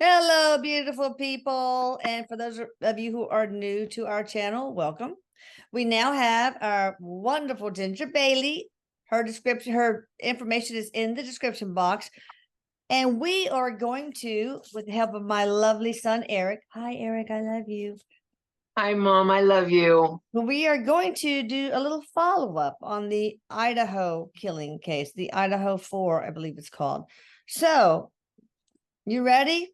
Hello, beautiful people. And for those of you who are new to our channel, welcome. We now have our wonderful Ginger Bailey. Her information is in the description box. And we are going to, with the help of my lovely son, Erik. Hi, Erik, I love you. Hi, Mom, I love you. We are going to do a little follow-up on the Idaho killing case, the Idaho 4, I believe it's called. So, you ready?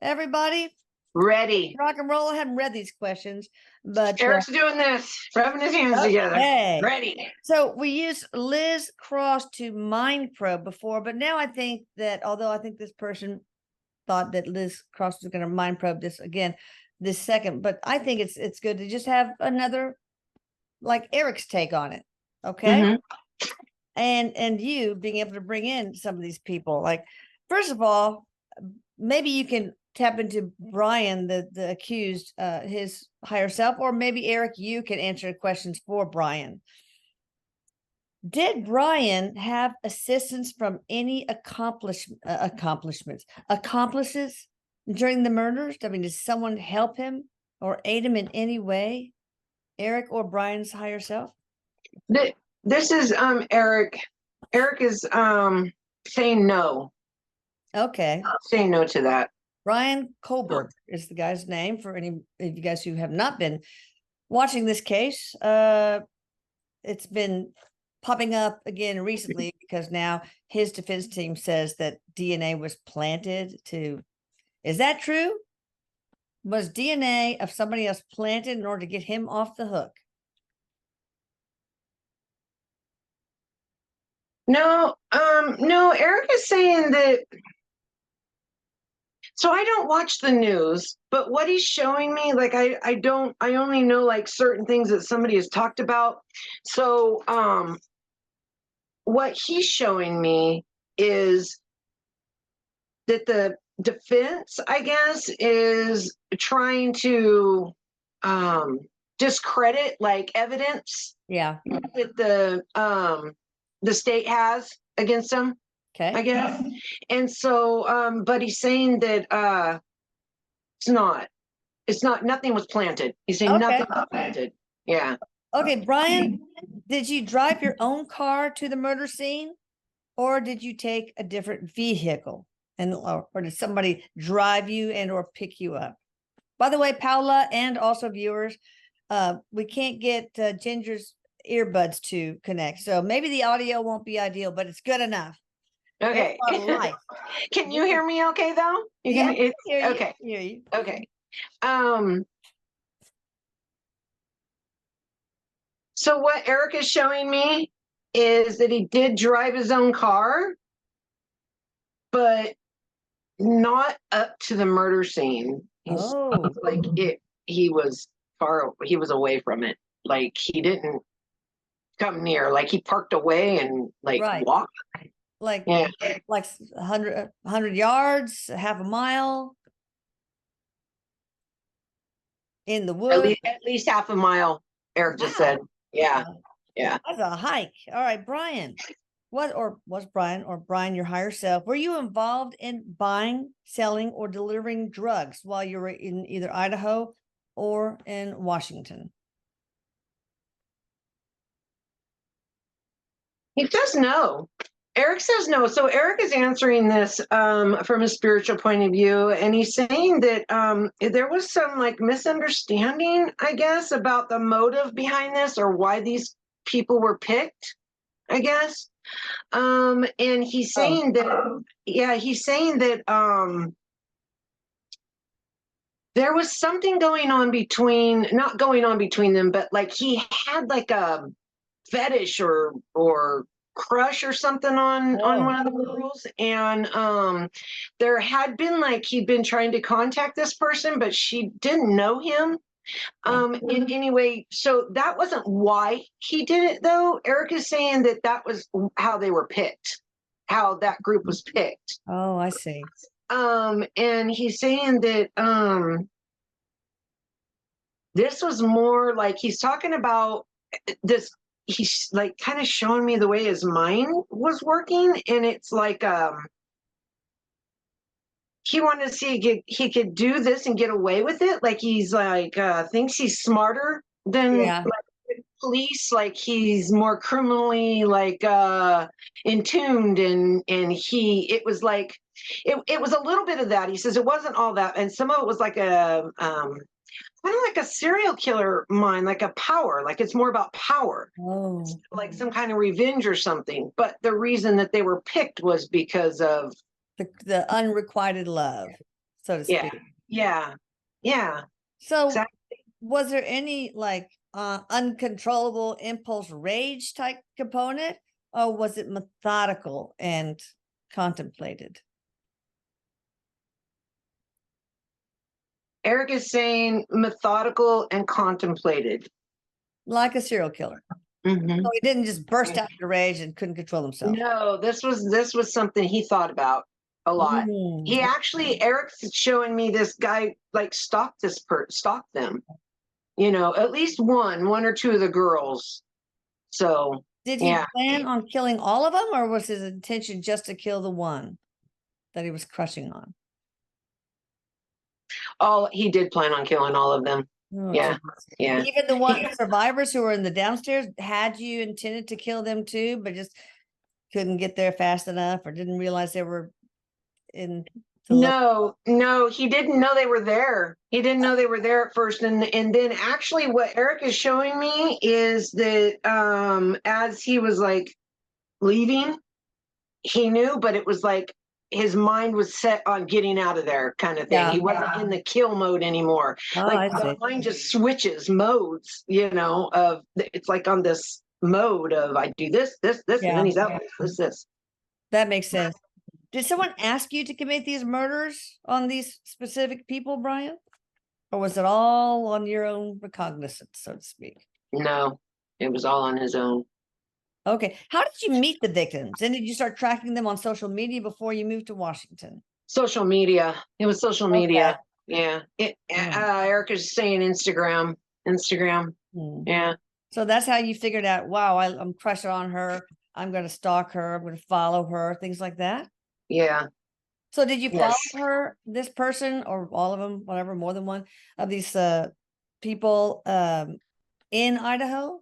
Everybody Ready. rock and roll. I haven't read these questions, but Erik's doing this, rubbing his hands together. Ready. So we used Liz Cross to mind probe before, but now I think that although I think this person thought that Liz Cross was going to mind probe this again this second, but I think it's good to just have another like Erik's take on it. Okay. And you being able to bring in some of these people, like, first of all, maybe you can tap into Bryan, the accused, his higher self, or maybe Erik, you can answer questions for Bryan. Did Bryan have assistance from any accomplices during the murders? I mean, did someone help him or aid him in any way? Erik or Bryan's higher self? This is Erik. Erik is saying no. Okay. Saying no to that. Bryan Kohberger is the guy's name for any of you guys who have not been watching this case. It's been popping up again recently because now his defense team says that DNA was planted to. Is that true? Was DNA of somebody else planted in order to get him off the hook? No, no, Erik is saying that. So I don't watch the news, but what he's showing me, like I only know like certain things that somebody has talked about. So what he's showing me is that the defense, I guess, is trying to discredit like evidence that the state has against him. Okay. I guess. And so but he's saying that it's not nothing was planted. He's saying nothing was planted. Yeah. Okay, Bryan, did you drive your own car to the murder scene, or did you take a different vehicle? And or did somebody drive you and or pick you up? By the way, Paula and also viewers, we can't get Ginger's earbuds to connect, so maybe the audio won't be ideal, but it's good enough. Okay. Can you hear me okay though? You can hear you. Okay. Hear you. Okay. So what Erik is showing me is that he did drive his own car, but not up to the murder scene. Like he was away from it. Like he didn't come near. Like he parked away and like walked. Like 100 yards, half a mile in the woods. At least half a mile, Erik just said. Yeah. Yeah. That's a hike. All right, Bryan. Was Bryan your higher self? Were you involved in buying, selling, or delivering drugs while you were in either Idaho or in Washington? He says no. Erik says no. So Erik is answering this from a spiritual point of view, and he's saying that there was some like misunderstanding, I guess, about the motive behind this or why these people were picked, I guess. And he's saying that, he's saying that there was something not going on between them, but like he had like a fetish or crush or something on one of the girls, and there had been like he'd been trying to contact this person, but she didn't know him. In any way, so that wasn't why he did it though. Erik is saying that was how they were picked, how that group was picked. Oh, I see. And he's saying that this was more like he's talking about this. He's like kind of showing me the way his mind was working, and it's like he wanted to see he could do this and get away with it. Like he's like thinks he's smarter than Yeah. like police. Like he's more criminally like in tuned, and it was like it was a little bit of that. He says it wasn't all that, and some of it was like a kind of like a serial killer mind, like a power, like it's more about power, like some kind of revenge or something. But the reason that they were picked was because of the unrequited love, so to speak. Yeah. So Exactly. was there any like uncontrollable impulse rage type component, or was it methodical and contemplated? Erik is saying methodical and contemplated. Like a serial killer. Mm-hmm. So he didn't just burst out into rage and couldn't control himself. No, this was something he thought about a lot. He actually, Erik's showing me this guy like stalked them. At least one or two of the girls. So did he plan on killing all of them, or was his intention just to kill the one that he was crushing on? He did plan on killing all of them. Yeah. Even the survivors who were in the downstairs, had you intended to kill them too, but just couldn't get there fast enough, or didn't realize they were in no, he didn't know they were there. He didn't know they were there at first. And then actually what Erik is showing me is that as he was like leaving, he knew, but it was like his mind was set on getting out of there kind of thing. Yeah. He wasn't in the kill mode anymore. Like the mind just switches modes, of it's like on this mode of I do this, and then he's out. This. That makes sense. Did someone ask you to commit these murders on these specific people, Bryan? Or was it all on your own recognizance, so to speak? No, it was all on his own. Okay. How did you meet the victims? And did you start tracking them on social media before you moved to Washington? Social media. It was social media. Yeah. Erik is saying Instagram. Yeah. So that's how you figured out, wow, I'm crushing on her. I'm going to stalk her. I'm going to follow her, things like that. Yeah. So did you follow her, this person, or all of them, whatever, more than one of these people in Idaho?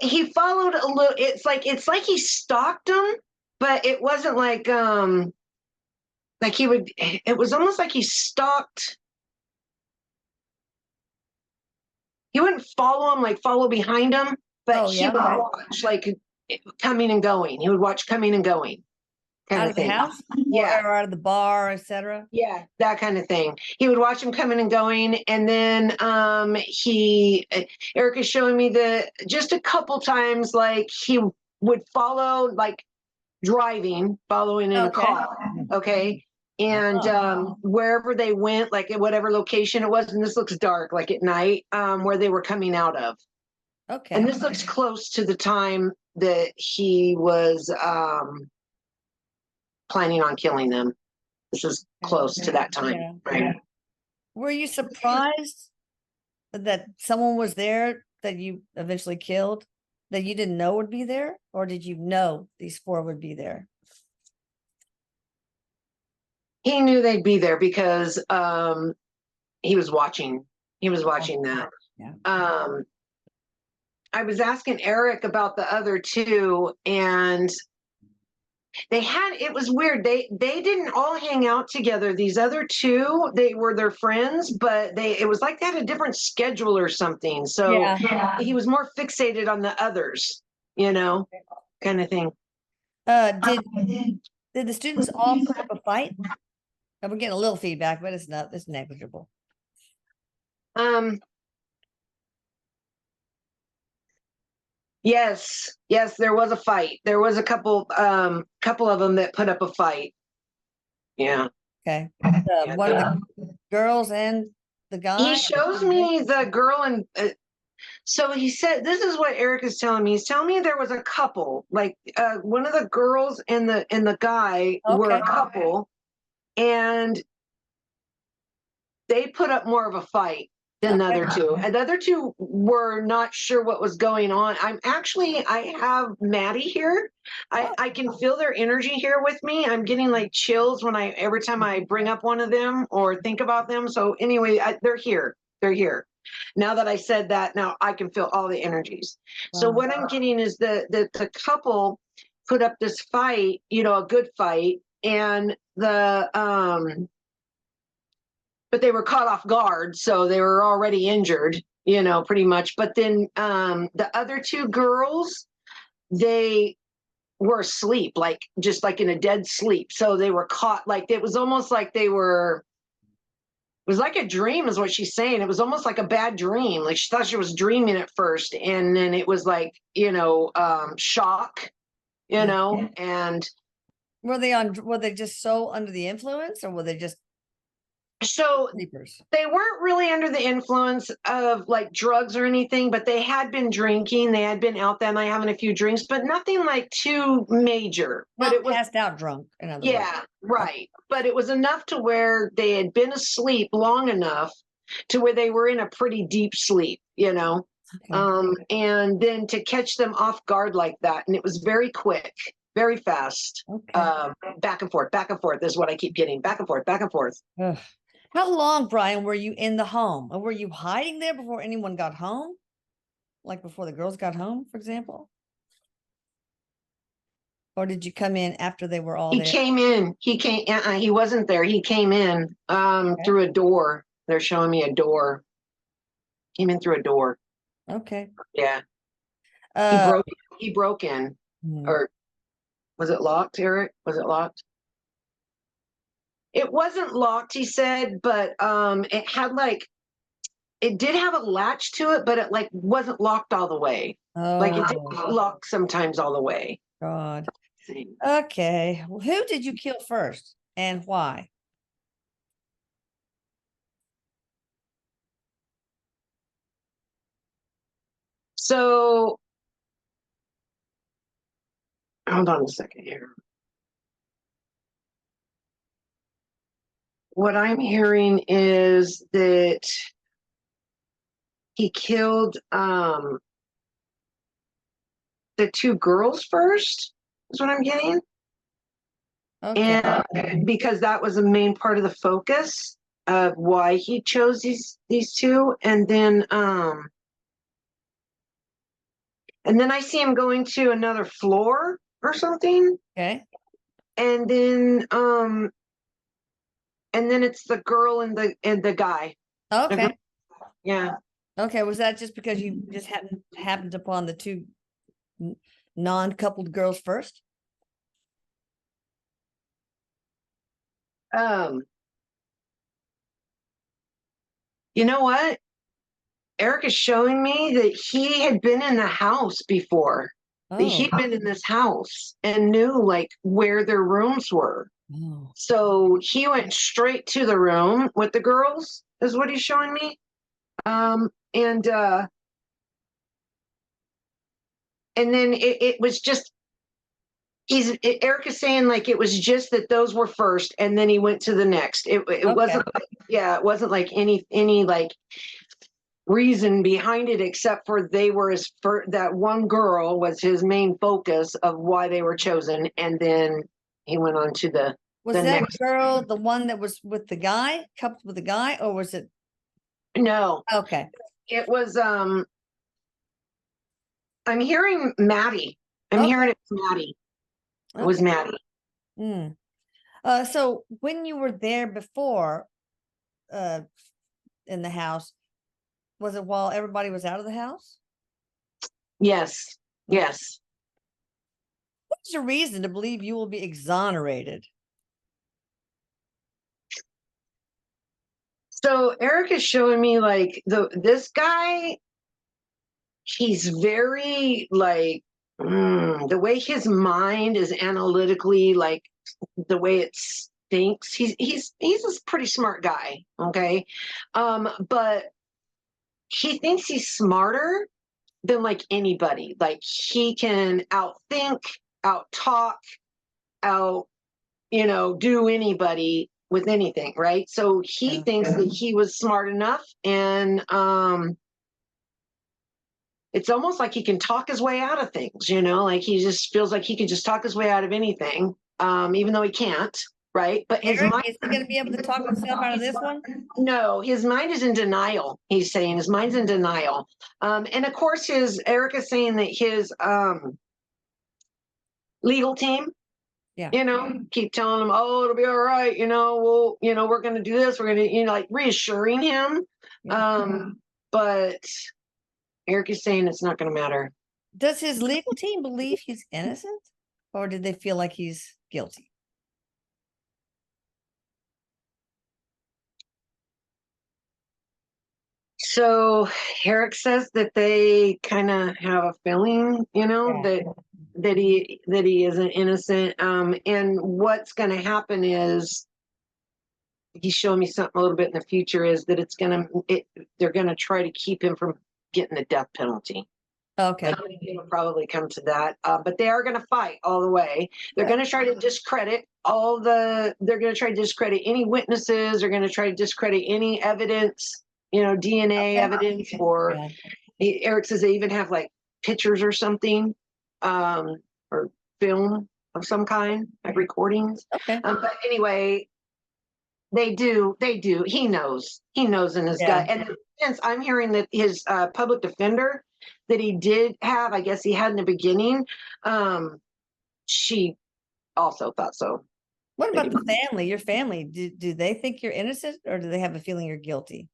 He followed a little. It's like he stalked them, but it wasn't like he would. It was almost like he stalked. He wouldn't follow him, like follow behind him, but he would watch like coming and going. He would watch coming and going. Out of the house? Yeah. Or out of the bar, etc. Yeah, that kind of thing. He would watch him coming and going. And then Erik is showing me just a couple times, like he would follow, like following in a car. Okay. And wherever they went, like at whatever location it was, and this looks dark, like at night, where they were coming out of. Okay. And this looks close to the time that he was planning on killing them. This is close to that time. Yeah. Right. Were you surprised that someone was there that you eventually killed that you didn't know would be there? Or did you know these four would be there? He knew they'd be there because he was watching. He was watching that. Yeah. I was asking Erik about the other two, and it was weird. They didn't all hang out together. These other two, they were their friends, but it was like they had a different schedule or something. So he was more fixated on the others, kind of thing. Did the students all put up a fight? We're getting a little feedback, but it's negligible. Yes, there was a fight. There was a couple of them that put up a fight. Yeah. Okay. One of the girls and the guy? He shows me the girl, and so he said, this is what Erik is telling me. He's telling me there was a couple, like one of the girls and the guy were a couple, and they put up more of a fight than the other two. And the other two were not sure what was going on. I have Maddie here. I can feel their energy here with me. I'm getting like chills every time I bring up one of them or think about them. So anyway, they're here. They're here. Now that I said that, now I can feel all the energies. Wow. So what I'm getting is the couple put up this fight, a good fight, and but they were caught off guard, so they were already injured, pretty much. But then the other two girls, they were asleep, just like in a dead sleep. So they were caught, it was almost like it was like a dream is what she's saying. It was almost like a bad dream. Like she thought she was dreaming at first. And then it was like, shock, and. Were they just so under the influence, or were they just so sleepers? They weren't really under the influence of like drugs or anything, but they had been drinking. They had been out that night having a few drinks, but nothing like too major. Not but it was passed out drunk, in other words. Right. But it was enough to where they had been asleep long enough to where they were in a pretty deep sleep, Okay. And then to catch them off guard like that, and it was very quick. Very fast. Okay. Back and forth is what I keep getting. Back and forth, back and forth. Ugh. How long, Bryan, were you in the home? Or were you hiding there before anyone got home? Like before the girls got home, for example? Or did you come in after they were all there? He came in. He wasn't there. He came in through a door. They're showing me a door. Came in through a door. Okay. Yeah. He broke in. Or was it locked, Erik? Was it locked? It wasn't locked, he said, but it had it did have a latch to it, but it wasn't locked all the way. Like it didn't lock sometimes all the way. God. Okay. Well, who did you kill first and why? So hold on a second here. What I'm hearing is that he killed the two girls first, is what I'm getting. Okay. And because that was a main part of the focus of why he chose these two. And then I see him going to another floor or something. Okay. And then it's the girl and the guy. Okay. Yeah. Okay. Was that just because you just happened upon the two non-coupled girls first? You know what? Erik is showing me that he had been in the house before. That he'd been in this house and knew where their rooms were. Oh. So he went straight to the room with the girls, is what he's showing me. And then it was just Erik is saying it was just that those were first, and then he went to the next. It wasn't it wasn't any reason behind it, except for they were that one girl was his main focus of why they were chosen, and then he went on to the that next girl the one that was with the guy, coupled with the guy, or was it? No. Okay. It was I'm hearing Maddie. I'm hearing it was Maddie. It was Maddie. So when you were there before in the house, was it while everybody was out of the house? Yes. Yes. What's your reason to believe you will be exonerated? So Erik is showing me this guy, he's very the way his mind is analytically, the way it thinks, he's a pretty smart guy. Okay. But he thinks he's smarter than anybody. He can outthink, out talk, do anybody with anything, right? So he thinks that he was smart enough, and it's almost like he can talk his way out of things, like he just feels like he can just talk his way out of anything, even though he can't, right? But his Erik, mind, is he going to be able to talk himself out of this one? no, his mind is in denial. He's saying his mind's in denial. And of course, Erik is saying that his legal team, keep telling him, oh, it'll be all right. We're going to do this. We're going to, like reassuring him. But Erik is saying it's not going to matter. Does his legal team believe he's innocent, or did they feel like he's guilty? So Erik says that they kind of have a feeling, that he isn't innocent. And what's going to happen is, he's showing me something a little bit in the future, is that they're going to try to keep him from getting the death penalty. Okay. It'll probably come to that, but they are going to fight all the way. They're going to try to discredit they're going to try to discredit any witnesses. They're going to try to discredit any evidence, DNA evidence, or Erik says they even have like pictures or something, or film of some kind, like recordings. But anyway, they do. He knows in his gut. And since I'm hearing that his public defender that he did have, I guess he had in the beginning, she also thought so. What about the family? Your family, do they think you're innocent, or do they have a feeling you're guilty?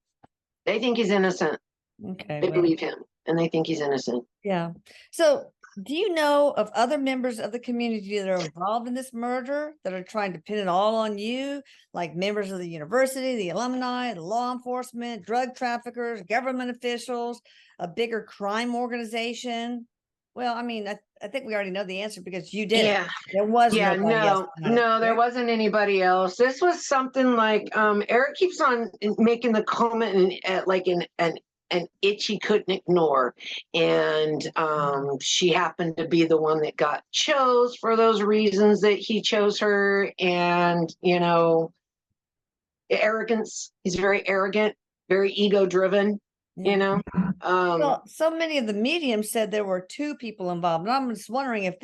They think he's innocent. Okay. They believe him, and they think he's innocent. Yeah. So do you know of other members of the community that are involved in this murder that are trying to pin it all on you, like members of the university, the alumni, the law enforcement, drug traffickers, government officials, a bigger crime organization? Well, I mean, I think we already know the answer because you did it. There was nobody else. No, there wasn't anybody else. This was something like Erik keeps on making the comment, and like an itch he couldn't ignore, and she happened to be the one that got chose for those reasons that he chose her. And arrogance, he's very arrogant, very ego driven. Well, so many of the mediums said there were two people involved, and I'm just wondering if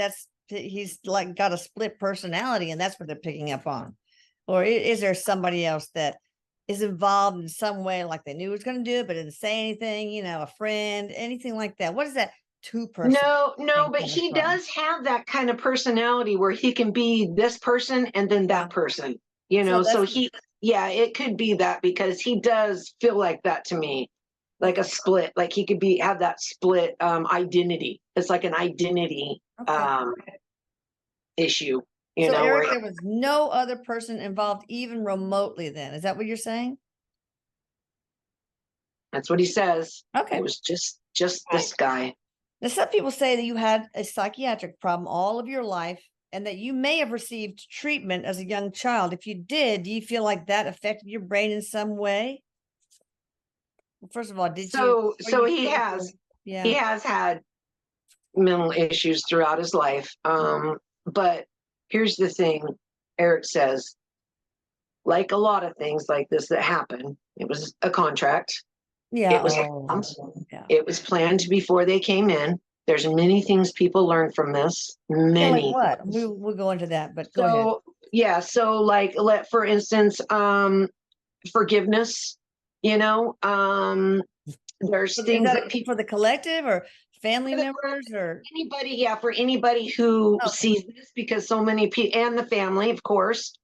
he's like got a split personality, and that's what they're picking up on, or is there somebody else that is involved in some way, like they knew he was going to do it but didn't say anything, a friend, anything like that? What is that two-person? No, but he does have that kind of personality where he can be this person and then that person, so it could be that, because he does feel like that to me, like a split, like he could have that split identity. It's like an identity issue. So Erik, there was no other person involved even remotely then. Is that what you're saying? That's what he says. Okay. It was just this guy. Now, some people say that you had a psychiatric problem all of your life and that you may have received treatment as a young child. If you did, do you feel like that affected your brain in some way? Well, first of all, So he has. Yeah. He has had mental issues throughout his life. But here's the thing, Erik says, like a lot of things like this that happen, it was a contract. Yeah. It was planned before they came in. There's many things people learn from this. Many. Like what? We'll go into that, but go ahead. Yeah. So like, for instance, forgiveness, there's things that people, for the collective or family members or anybody, for anybody who sees this, because so many people, and the family, of course,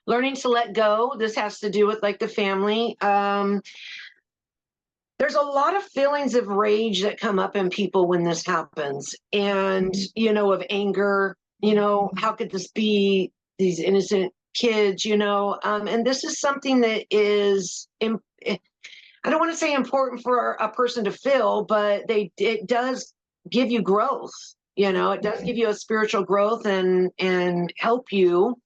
learning to let go. This has to do with like the family. There's a lot of feelings of rage that come up in people when this happens, and of anger, how could this be, these innocent kids, and this is something that is, I don't want to say important for a person to feel, but it does give you growth. It does give you a spiritual growth and help you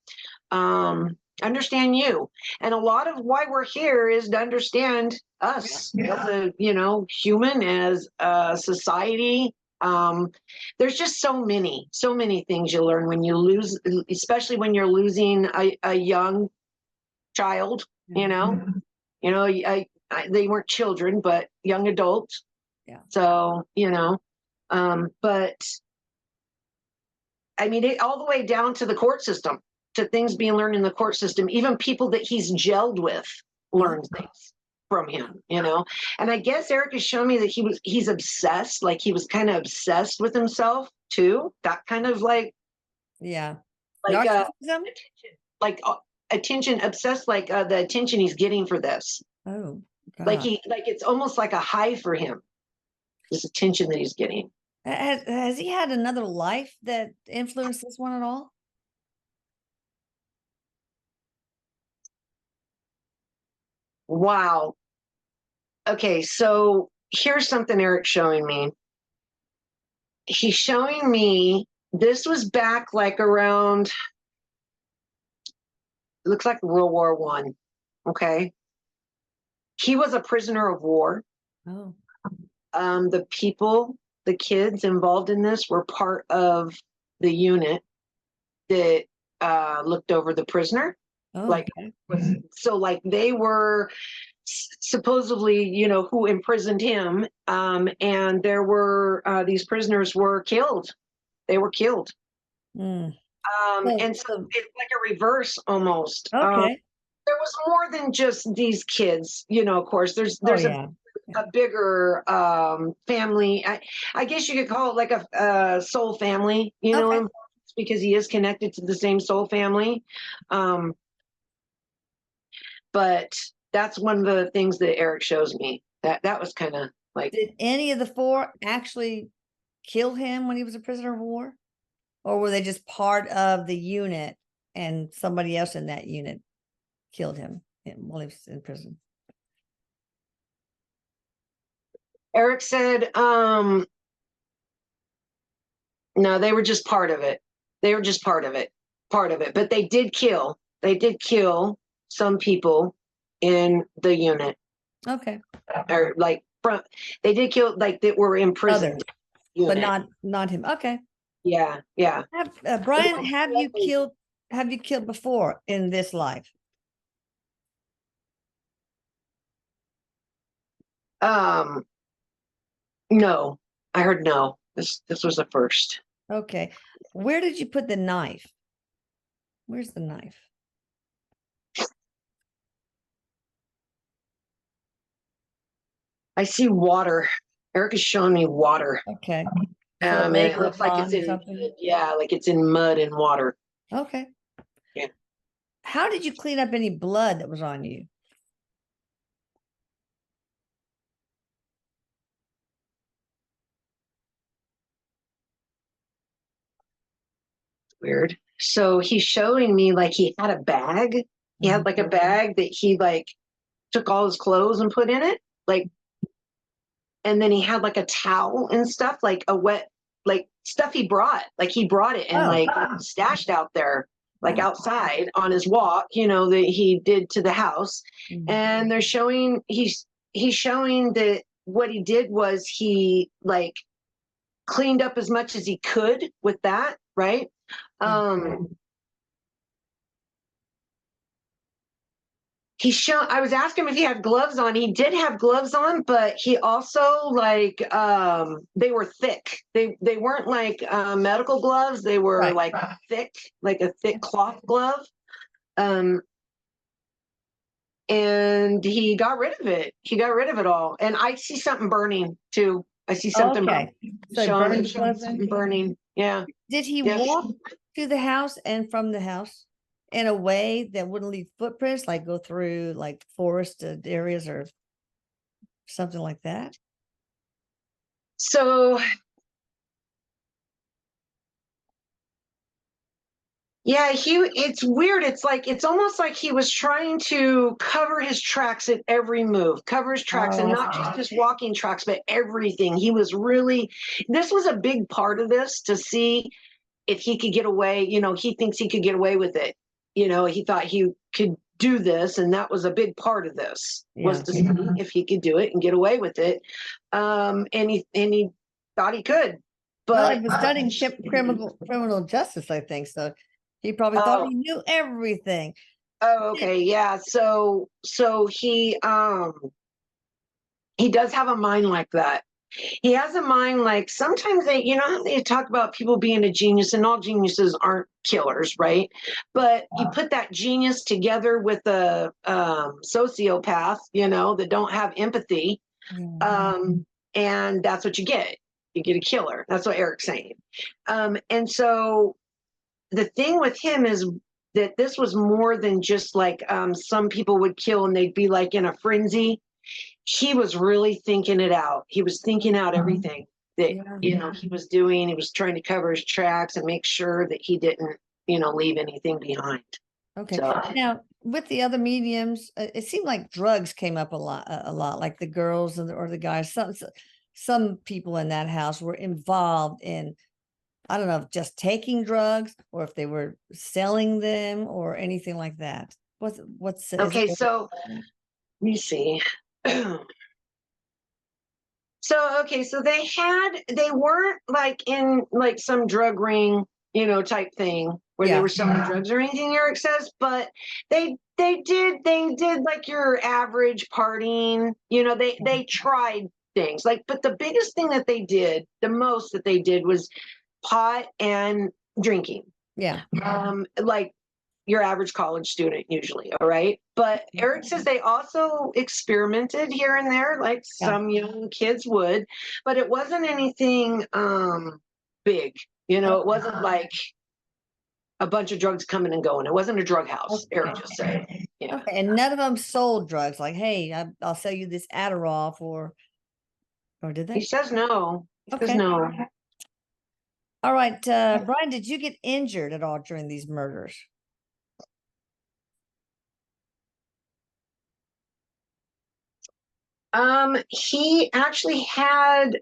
understand you. And a lot of why we're here is to understand us as a, human, as a society, There's just so many things you learn when you lose, especially when you're losing a young child, you know, they weren't children, but young adults. Yeah. So, but I mean, all the way down to the court system, to things being learned in the court system, even people that he's gelled with learned things from him, And I guess Erik has shown me that he's obsessed, like he was kind of obsessed with himself too. That kind of like narcissism, like attention, obsessed, like the attention he's getting for this. Oh, God. Like it's almost like a high for him, this attention that he's getting. Has he had another life that influenced this one at all? Wow. Okay, so here's something Erik's showing me. He's showing me, this was back like around, it looks like World War One. Okay. He was a prisoner of war. Oh. The kids involved in this were part of the unit that looked over the prisoner. Oh, okay. So like they were supposedly, who imprisoned him. And there were, these prisoners were killed. They were killed. And so it's like a reverse almost. Okay. There was more than just these kids, of course, there's a bigger family. I guess you could call it like a soul family, because he is connected to the same soul family. But that's one of the things that Erik shows me. That was kind of like. Did any of the four actually kill him when he was a prisoner of war? Or were they just part of the unit and somebody else in that unit killed him while he was in prison? Erik said, no, they were just part of it. They were just part of it. But they did kill some people in the unit. Okay. Or like they did kill, like that were in prison. But not him. Okay. Yeah. Bryan, have you killed before in this life? No, I heard no. This was the first. Okay. Where did you put the knife? Where's the knife? I see water. Erik is showing me water. Okay. And it looks like it's in something. Yeah, like it's in mud and water. Okay. Yeah. How did you clean up any blood that was on you? Weird. So he's showing me like he had a bag. He had like a bag that he like took all his clothes and put in it. Like, and then he had like a towel and stuff, like a wet, like stuff he brought. Like he brought it and like stashed out there, like outside on his walk, that he did to the house. And they're showing, he's showing that what he did was he like cleaned up as much as he could with that, right? I was asking him if he had gloves on. He did have gloves on, but he also like they were thick. They weren't like medical gloves. They were like thick, like a thick cloth glove. And he got rid of it. He got rid of it all. And I see something burning too. I see something showing something burning. Yeah. Did he walk to the house and from the house in a way that wouldn't leave footprints, like go through like forested areas or something like that? So yeah, it's weird. It's almost like he was trying to cover his tracks at every move, and not just his walking tracks, but everything. He was really, this was a big part of this, to see if he could get away. He thinks he could get away with it. He thought he could do this, and that was a big part of this, was to see if he could do it and get away with it. And he thought he could. Well, but he was studying criminal justice, I think. So he probably thought oh, he knew everything. oh, okay, yeah. So he does have a mind like that. He has a mind like sometimes they, you know, how they talk about people being a genius, and all geniuses aren't killers, right? But you put that genius together with a sociopath, you know, that don't have empathy, Yeah. and that's what you get. You get a killer. That's what Eric's saying. And so the thing with him is that this was more than just like some people would kill and they'd be like in a frenzy. He was really thinking it out. He was thinking out everything that, Yeah. you know, he was doing. He was trying to cover his tracks and make sure that he didn't, you know, leave anything behind. Okay. So Now, with the other mediums, it seemed like drugs came up a lot, like the girls or the guys. Some people in that house were involved in, I don't know, if just taking drugs or if they were selling them or anything like that. okay, so let me see. So okay, so they weren't like in like some drug ring, you know, type thing where they Yeah. were selling drugs or anything, Eric says, but they did like your average partying, you know, they tried things like, but the biggest thing that they did, the most that they did was pot and drinking. Yeah. Like your average college student usually, all right? But Eric says they also experimented here and there, like Yeah. some young kids would, but it wasn't anything big. You know, it wasn't like a bunch of drugs coming and going. It wasn't a drug house, Eric just said. Yeah. Okay. And none of them sold drugs. Like, hey, I'll sell you this Adderall or did He they? says no. He says Okay. no. All right. Bryan, did you get injured at all during these murders? He actually had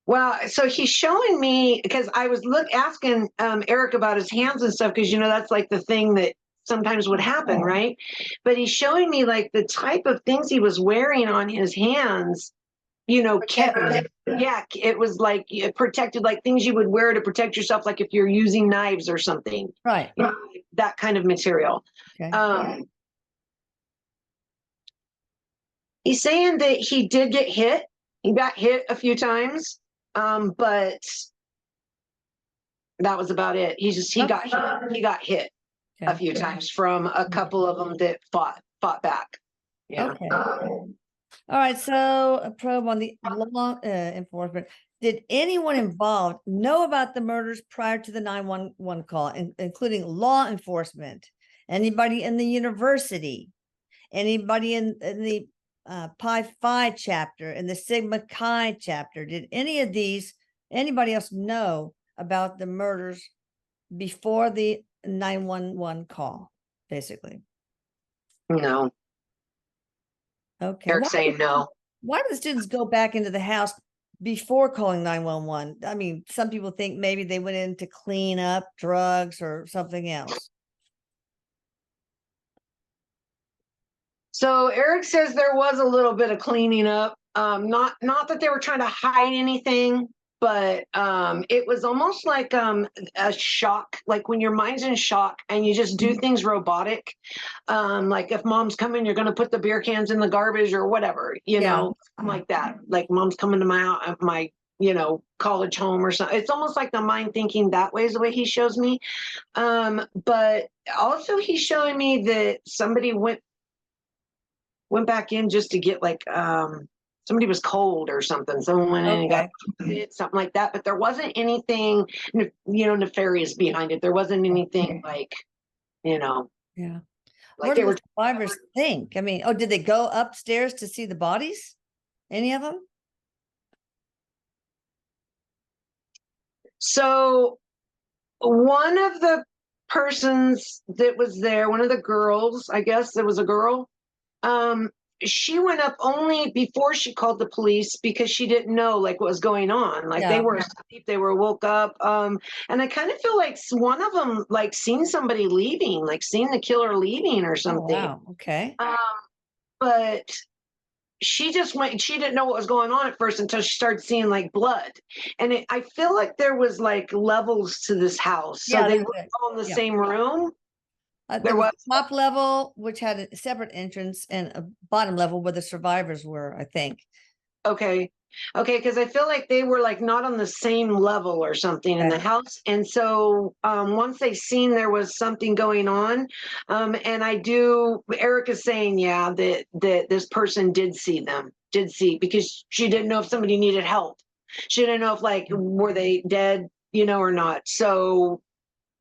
well, so he's showing me because I was asking Eric about his hands and stuff because you know that's like the thing that sometimes would happen, right? But he's showing me like the type of things he was wearing on his hands, you know, kept yeah, it was like it protected like things you would wear to protect yourself, like if you're using knives or something, Right. you know, that kind of material. Okay. He's saying that he did get hit. He got hit a few times, but that was about it. He got hit a Okay. few times from a couple of them that fought back. Yeah. Okay. All right. So a probe on the law enforcement. Did anyone involved know about the murders prior to the 911 call, including law enforcement? Anybody in the university? Anybody in the Pi Phi chapter, in the Sigma Chi chapter? Did anybody else know about the murders before the 911 call, basically? No. Okay. Eric's saying no. Why do the students go back into the house before calling 911? I mean, some people think maybe they went in to clean up drugs or something else. So Eric says there was a little bit of cleaning up. Not that they were trying to hide anything, but it was almost like a shock, like when your mind's in shock and you just do things robotic. Like if mom's coming, you're going to put the beer cans in the garbage or whatever, you know, like that. Like mom's coming to my you know, college home or something. It's almost like the mind thinking that way is the way he shows me. But also he's showing me that somebody went back in just to get like somebody was cold or something. Someone went in and got something like that. But there wasn't anything, you know, nefarious behind it. There wasn't anything like, you know, Yeah. like What they do were. the survivors think? I mean, oh, did they go upstairs to see the bodies? Any of them? So one of the persons that was there, one of the girls, I guess there was a girl, um, she went up only before she called the police because she didn't know like what was going on. Like they were asleep, they were woke up. And I kind of feel like one of them like seen somebody leaving, like seen the killer leaving or Oh, something. wow. Okay. But she just went, she didn't know what was going on at first until she started seeing like blood. And I feel like there was like levels to this house. So Yeah, they there's were a- all in the yeah. same room. There was a top level, which had a separate entrance, and a bottom level where the survivors were, I think. Okay. Okay, because I feel like they were like not on the same level or something in the house. And so once they seen there was something going on, and Erik is saying, yeah, that this person did see because she didn't know if somebody needed help. She didn't know if like, were they dead, or not. So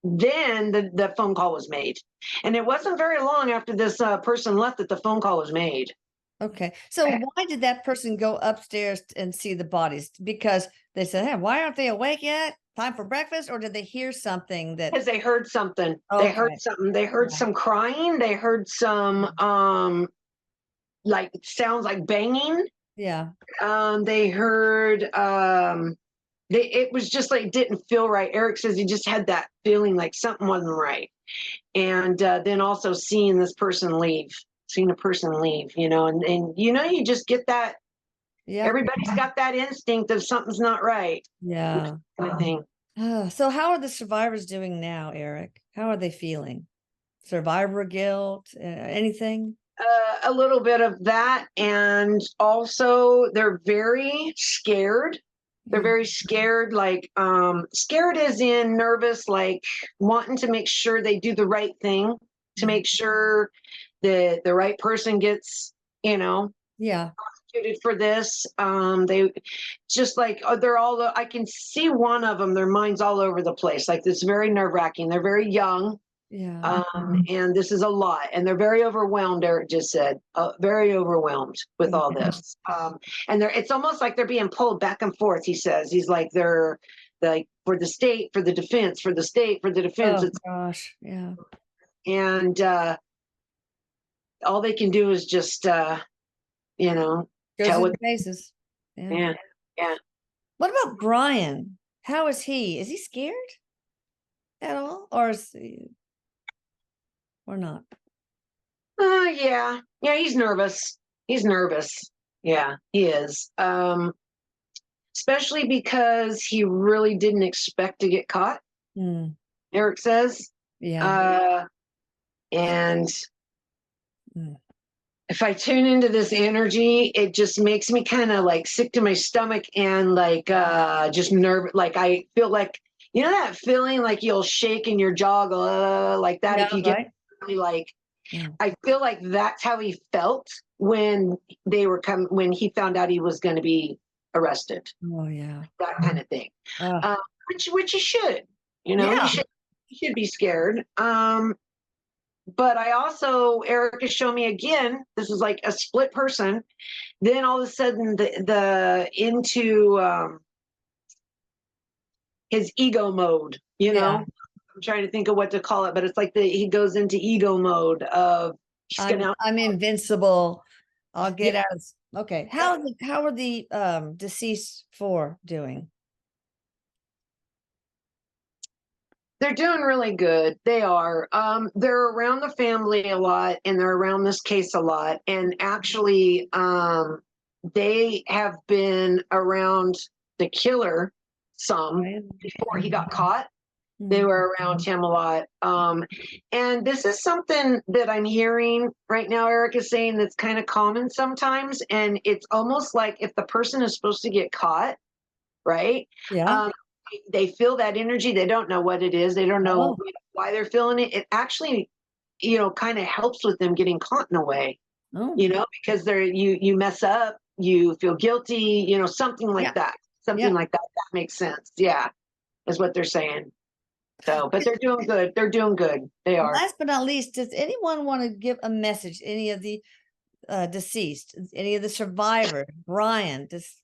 then the phone call was made. And it wasn't very long after this person left that the phone call was made. Okay. So why did that person go upstairs and see the bodies? Because they said, hey, why aren't they awake yet? Time for breakfast? Or did they hear something that Because they heard something. Okay. They heard something. They heard some crying. They heard some like sounds like banging. Yeah. They heard it was just like didn't feel right. Erik says he just had that feeling like something wasn't right. And then also seeing this person leave, seeing a person leave, and you just get that. Yeah. Everybody's got that instinct of something's not right. Yeah. Kind of thing. So how are the survivors doing now, Erik? How are they feeling? Survivor guilt? Anything? A little bit of that, and also they're very scared. They're very scared, like scared as in nervous, like wanting to make sure they do the right thing, to make sure that the right person gets, Yeah. prosecuted for this. They just like they're all. I can see one of them. Their mind's all over the place. Like it's very nerve-wracking. They're very young. Yeah. And this is a lot, and they're very overwhelmed. Erik just said, very overwhelmed with all this. And it's almost like they're being pulled back and forth. He says, he's like, they're like for the state, for the defense, for the state, for the defense. Oh gosh. Yeah. And all they can do is just, Goes tell through what. the paces. Yeah. Yeah. What about Bryan? How is he? Is he scared at all? Or not? Yeah. Yeah, he's nervous. He's nervous. Yeah, he is. Especially because he really didn't expect to get caught. Erik says. Yeah. And if I tune into this energy, it just makes me kind of like sick to my stomach and like just nervous. Like I feel like, that feeling like you'll shake in your jaw, like that. Yeah, if you get really like, I feel like that's how he felt when when he found out he was going to be arrested. Oh yeah. That kind of thing. Which you should, Yeah. you should be scared. But I also, Erik has shown me again, this is like a split person. Then all of a sudden the into his ego mode, I'm trying to think of what to call it, but it's like he goes into ego mode of I'm invincible. I'll get out of okay. How are the deceased 4 doing? They're doing really good. They are. They're around the family a lot, and they're around this case a lot. And actually, they have been around the killer some before he got caught. They were around him a lot. And this is something that I'm hearing right now, Erik is saying, that's kind of common sometimes. And it's almost like if the person is supposed to get caught, right? Yeah. They feel that energy. They don't know what it is. They don't know why they're feeling it. It actually, kind of helps with them getting caught in a way, because you mess up, you feel guilty, something like that. Something like that. That makes sense. Yeah, is what they're saying. So, but they're doing good. They're doing good. They are. Last but not least, does anyone want to give a message? Any of the deceased, any of the survivors? Bryan, this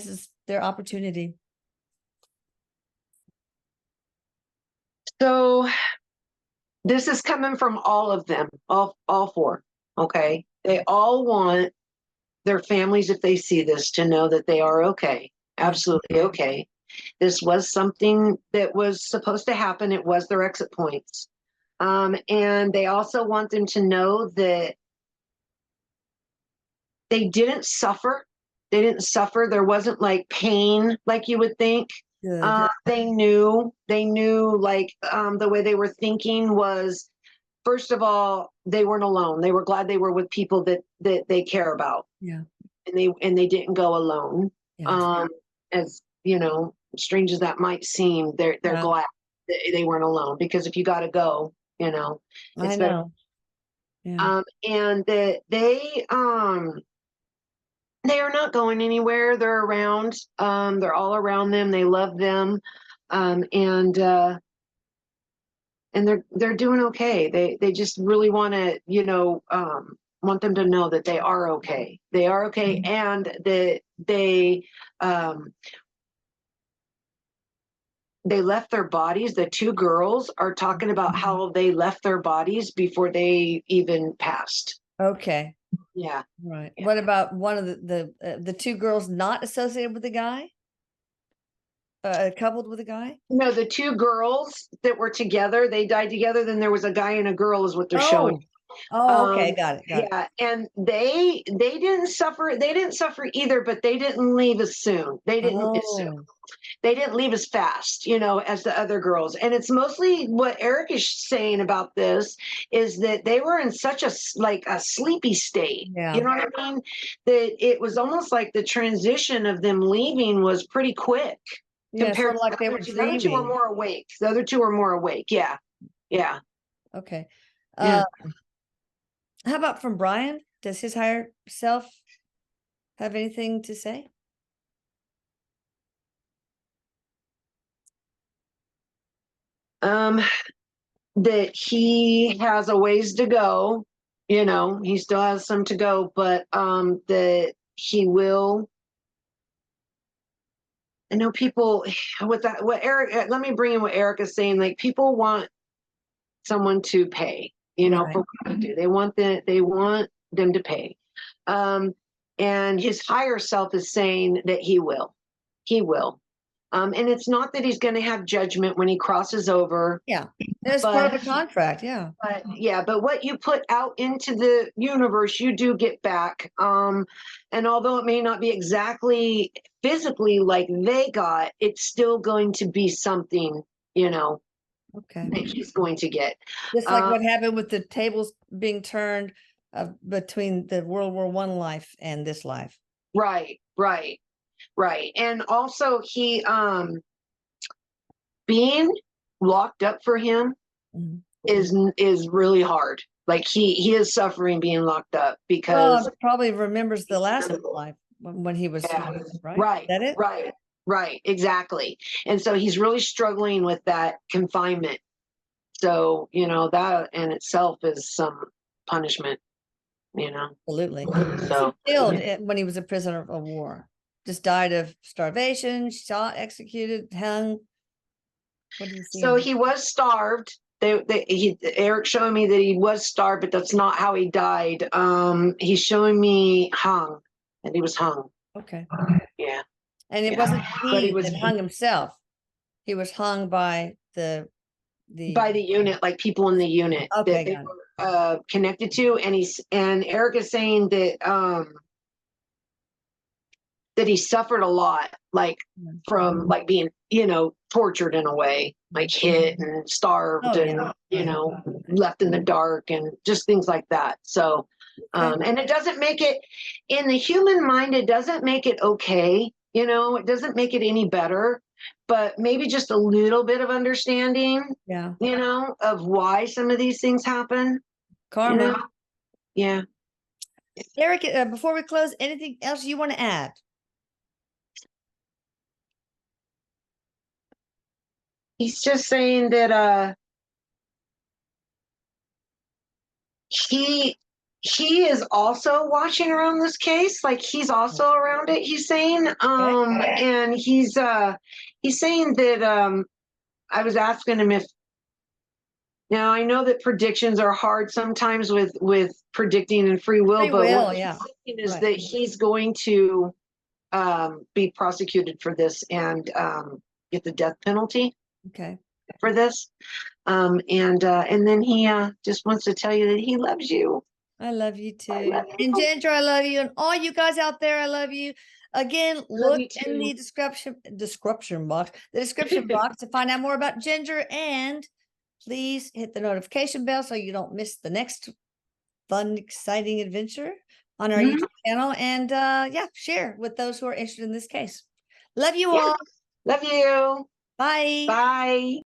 is their opportunity. So this is coming from all of them, all 4. Okay. They all want their families, if they see this, to know that they are okay. Absolutely okay. This was something that was supposed to happen. It was their exit points. And they also want them to know that they didn't suffer. They didn't suffer. There wasn't like pain like you would think. Good. They knew like the way they were thinking was, first of all, they weren't alone. They were glad they were with people that they care about. Yeah. And they didn't go alone. Yeah. As strange as that might seem, they're Yeah. glad they weren't alone, because if you got to go, I it's better. know. Yeah. And they are not going anywhere. They're around. They're all around them. They love them. And they're doing okay. They just really want to, want them to know that they are okay. They are okay, and that they left their bodies. The two girls are talking about how they left their bodies before they even passed. Okay. Yeah. Right. Yeah. What about one of the two girls not associated with the guy? Coupled with a guy? No, the two girls that were together, they died together. Then there was a guy and a girl, is what they're showing. Oh, okay. Got it. Yeah, and they didn't suffer. They didn't suffer either, but they didn't leave as soon. They didn't. Oh. They didn't leave as fast, as the other girls. And it's mostly what Erik is saying about this is that they were in such a sleepy state. Yeah. You know what I mean? That it was almost like the transition of them leaving was pretty quick. Yeah, compared sort of like to they were the other two were dreaming. more awake. The other two were more awake. Yeah. Yeah. Okay. Yeah. How about from Bryan? Does his higher self have anything to say? That he has a ways to go, he still has some to go, but that he will. I know people with that, what Erik, let me bring in what Erik is saying. Like, people want someone to pay, Right. for what they do. They want them to pay. And his higher self is saying that he will. He will. And it's not that he's going to have judgment when he crosses over. Yeah. That's part of the contract. Yeah. But what you put out into the universe, you do get back. And although it may not be exactly physically like they got, it's still going to be something, Okay. that he's going to get. Just like what happened with the tables being turned between the World War I life and this life. Right. And also he being locked up for him is really hard. Like he is suffering being locked up because probably remembers the last life when he was right. Is that it? Right, exactly. And so he's really struggling with that confinement. So, that in itself is some punishment, Absolutely. So He killed when he was a prisoner of war. Just died of starvation, shot, executed, hung. What did you see? So he was starved. Erik showing me that he was starved, but that's not how he died. He's showing me hung, and he was hung. Okay. Yeah. And it wasn't But he that hung himself. He was hung by the unit, like people in the unit Okay, that they were connected to. And Erik is saying that that he suffered a lot, like from like being, tortured in a way, like hit and starved and, left in the dark and just things like that. So, and it doesn't make it, in the human mind, it doesn't make it okay. It doesn't make it any better, but maybe just a little bit of understanding, of why some of these things happen. Karma. Yeah. Erik, before we close, anything else you want to add? He's just saying that he is also watching around this case, like he's also around it, he's saying. And he's saying that I was asking him if, now I know that predictions are hard sometimes with predicting and free will, but what he's thinking is that he's going to be prosecuted for this and get the death penalty. Okay. For this. And then he just wants to tell you that he loves you. I love you too. love you. And Ginger, I love you. And all you guys out there, I love you. Again, look you in too. the description box to find out more about Ginger. And please hit the notification bell so you don't miss the next fun, exciting adventure on our YouTube channel. And yeah, share with those who are interested in this case. Love you all. Love you. Bye. Bye.